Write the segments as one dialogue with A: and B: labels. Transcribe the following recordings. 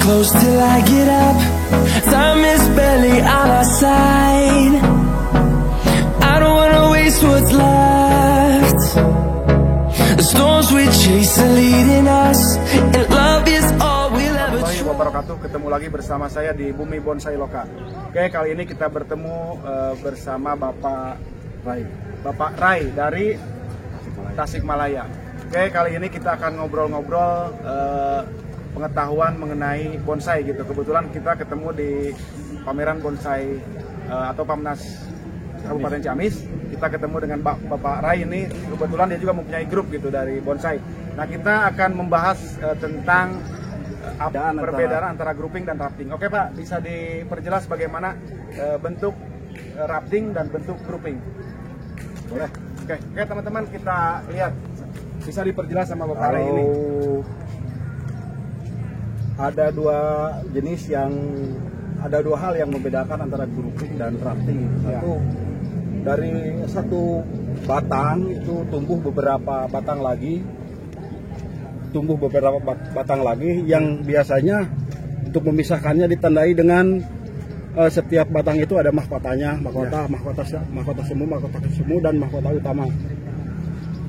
A: close till I get up. Time is barely on our side. I don't wanna waste what's left. The storms we chase are leading us, and love is all we'll ever try.
B: Wabarakatuh, ketemu lagi bersama saya di Bumi Bonsai Loka. Oke, kali ini kita bertemu bersama Bapak Rai dari Tasikmalaya. Oke, kali ini kita akan ngobrol-ngobrol pengetahuan mengenai bonsai gitu. Kebetulan kita ketemu di pameran bonsai atau Pamnas Kabupaten Ciamis. Kita ketemu dengan Bapak Rai ini, kebetulan dia juga mempunyai grup gitu dari bonsai. Nah, kita akan membahas tentang perbedaan antara grouping dan rafting. Oke Pak, bisa diperjelas bagaimana bentuk rafting dan bentuk grouping? Boleh. Oke, teman-teman, kita lihat. Bisa diperjelas sama Bapak Rai ini?
C: Ada dua hal yang membedakan antara grouping dan rafting. Satu, dari satu batang itu tumbuh beberapa batang lagi, yang biasanya untuk memisahkannya ditandai dengan setiap batang itu ada mahkotanya, mahkota semu dan mahkota utama.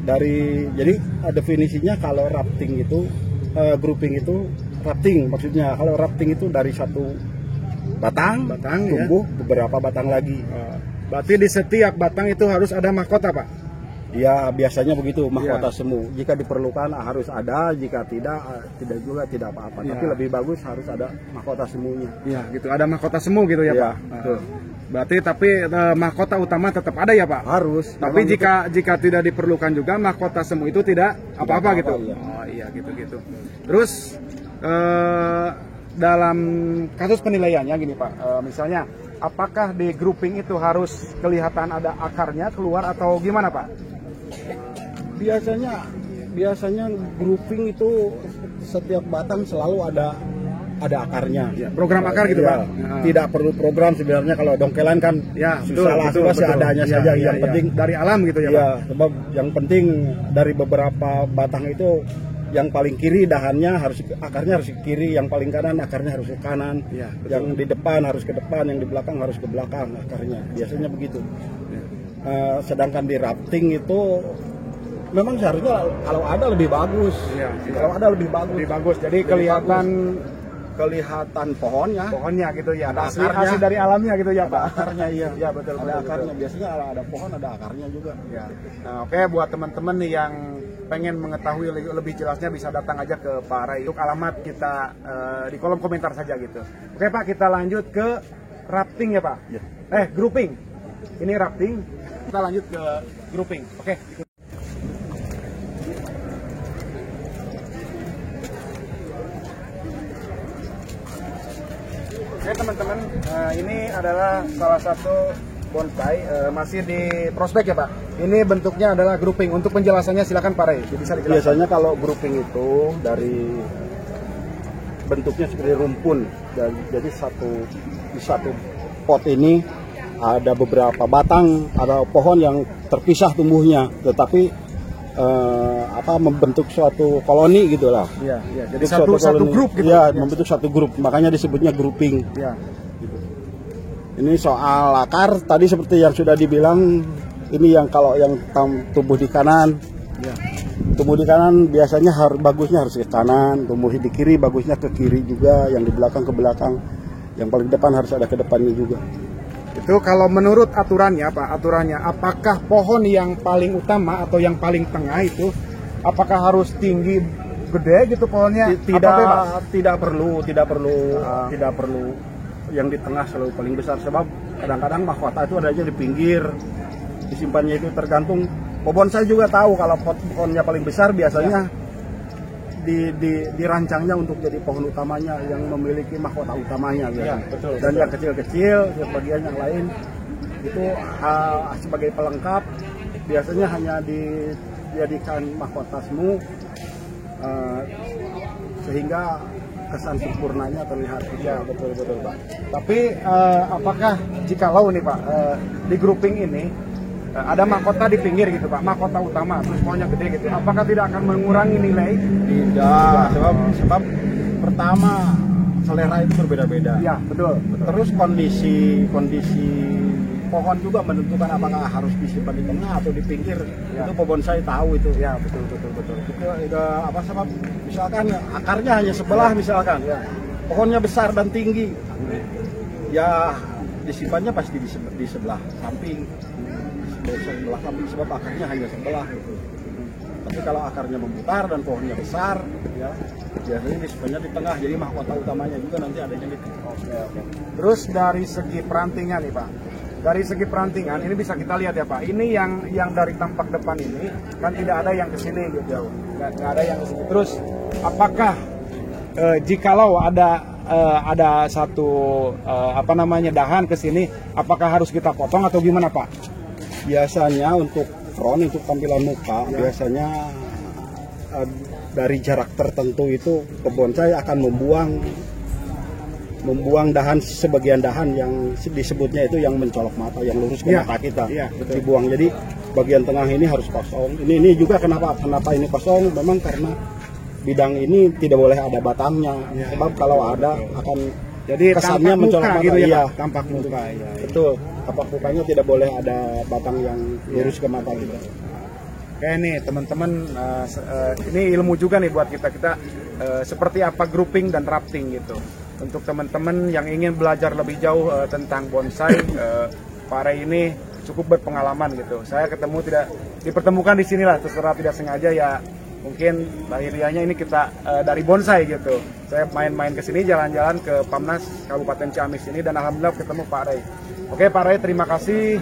C: Jadi definisinya kalau rafting itu grouping itu rafting, maksudnya kalau rafting itu dari satu batang tumbuh beberapa batang lagi.
B: Berarti di setiap batang itu harus ada mahkota, Pak?
C: Ya, biasanya begitu, mahkota semu. Jika diperlukan harus ada, jika tidak juga tidak apa-apa. Tapi lebih bagus harus ada mahkota semunya.
B: Iya, gitu. Ada mahkota semu gitu ya, Pak?
C: Betul.
B: Berarti mahkota utama tetap ada ya, Pak?
C: Harus.
B: Tapi jika tidak diperlukan juga mahkota semu itu tidak apa-apa gitu.
C: Iya.
B: Oh iya, gitu. Terus dalam kasus penilaiannya gini, Pak. Misalnya apakah di grouping itu harus kelihatan ada akarnya keluar atau gimana, Pak?
C: Biasanya grouping itu setiap batang selalu ada akarnya.
B: Ya, program akar gitu, Pak.
C: Tidak perlu program sebenarnya. Kalau dongkelan kan susah seadanya saja. Yang penting
B: dari alam gitu ya, Pak.
C: Sebab yang penting dari beberapa batang itu yang paling kiri dahannya akarnya harus ke kiri, yang paling kanan akarnya harus ke kanan, yang di depan harus ke depan, yang di belakang harus ke belakang akarnya. Biasanya begitu. Sedangkan di rafting itu memang seharusnya kalau ada lebih bagus. Kalau ada lebih bagus.
B: Jadi
C: kelihatan pohonnya
B: gitu ya.
C: Ada
B: hasil dari alamnya gitu ya, Pak.
C: Akarnya
B: Iya, betul.
C: Akarnya. Biasanya ada pohon ada akarnya juga.
B: Ya. Nah, oke, buat teman-teman nih yang pengen mengetahui lebih jelasnya bisa datang aja ke Pak Rai. Untuk alamat kita di kolom komentar saja gitu. Oke Pak, kita lanjut ke rafting ya Pak. Grouping. Ini rafting. Kita lanjut ke grouping. Oke. Oke teman-teman, ini adalah salah satu bonsai masih di prospek ya Pak. Ini bentuknya adalah grouping. Untuk penjelasannya silakan Pak Rai, bisa dijelaskan.
C: Biasanya kalau grouping itu dari bentuknya seperti rumpun. Jadi di satu pot ini ada beberapa batang, ada pohon yang terpisah tumbuhnya, tetapi membentuk suatu koloni gitulah.
B: Iya. Jadi satu grup gitu.
C: Iya, membentuk satu grup. Makanya disebutnya grouping.
B: Iya.
C: Ini soal akar tadi seperti yang sudah dibilang, ini yang kalau yang tumbuh di kanan, tumbuh di kanan biasanya bagusnya harus ke kanan, tumbuh di kiri bagusnya ke kiri juga, yang di belakang ke belakang, yang paling depan harus ada ke depannya juga.
B: Itu kalau menurut aturannya Pak, apakah pohon yang paling utama atau yang paling tengah itu apakah harus tinggi gede gitu pohonnya?
C: Tidak perlu yang di tengah selalu paling besar, sebab kadang-kadang mahkota itu adanya di pinggir, disimpannya itu tergantung. Pohon saya juga tahu kalau pohonnya paling besar biasanya dirancangnya untuk jadi pohon utamanya yang memiliki mahkota utamanya,
B: betul.
C: Dan yang kecil-kecil sebagian yang lain itu sebagai pelengkap, biasanya hanya dijadikan mahkota semu sehingga kesan sempurnanya terlihat.
B: Ya, betul Pak. Tapi apakah jikalau nih Pak di grouping ini ada mahkota di pinggir gitu Pak, mahkota utama, terus pohonnya gede gitu, apakah tidak akan mengurangi nilai?
C: Tidak, sebab pertama selera itu berbeda-beda.
B: Iya, betul.
C: Terus kondisi pohon juga menentukan apakah harus disimpan di tengah atau di pinggir.
B: Ya.
C: Itu bonsai tahu itu.
B: Ya, betul.
C: Itu apa sebab misalkan akarnya hanya sebelah misalkan.
B: Ya.
C: Pohonnya besar dan tinggi. Ya disimpannya pasti di sebelah samping. Sebelah samping sebab akarnya hanya sebelah gitu. Tapi kalau akarnya memutar dan pohonnya besar, ya biasanya disimpannya di tengah. Jadi mahkota utamanya juga nanti adanya di tengah.
B: Oke. Terus dari segi perantingan nih Pak, dari segi perantingan ini bisa kita lihat ya Pak. Ini yang dari tampak depan ini kan tidak ada yang kesini gitu jauh, nggak ada yang kesini. Terus apakah jikalau ada satu dahan kesini, apakah harus kita potong atau gimana Pak?
C: Biasanya untuk front, untuk tampilan muka, biasanya dari jarak tertentu itu pebonsai akan membuang sebagian dahan yang disebutnya itu yang mencolok mata, yang lurus ke mata kita, dibuang. Jadi bagian tengah ini harus kosong. Ini juga kenapa ini kosong? Memang karena bidang ini tidak boleh ada batangnya, sebab kalau ada akan
B: jadi
C: kesannya mencolok mata
B: gitu ya,
C: iya,
B: Pak? Tampak muka ya.
C: Betul, tapak mukanya tidak boleh ada batang yang lurus ke mata kita.
B: Oke nih teman-teman, ini ilmu juga nih buat kita seperti apa grouping dan rafting gitu. Untuk teman-teman yang ingin belajar lebih jauh tentang bonsai, Pak Ray ini cukup berpengalaman gitu. Saya tidak dipertemukan di sinilah, terserah tidak sengaja ya. Mungkin lahirianya ini kita dari bonsai gitu. Saya main-main ke sini, jalan-jalan ke Pamnas Kabupaten Ciamis ini, dan alhamdulillah ketemu Pak Ray. Oke Pak Ray, terima kasih.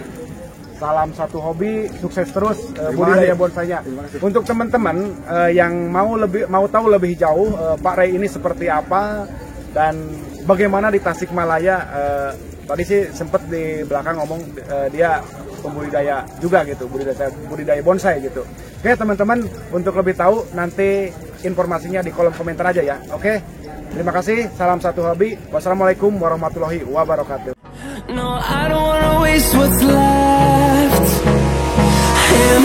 B: Salam satu hobi, sukses terus budidaya bonsainya. Untuk teman-teman yang mau tahu lebih jauh Pak Ray ini seperti apa dan bagaimana di Tasikmalaya, tadi sih sempat di belakang ngomong dia pembudidaya juga gitu, budidaya bonsai gitu. Oke teman-teman, untuk lebih tahu nanti informasinya di kolom komentar aja ya. Oke, terima kasih. Salam satu hobi. Wassalamualaikum warahmatullahi wabarakatuh.
A: No, I don't wanna waste what's left. And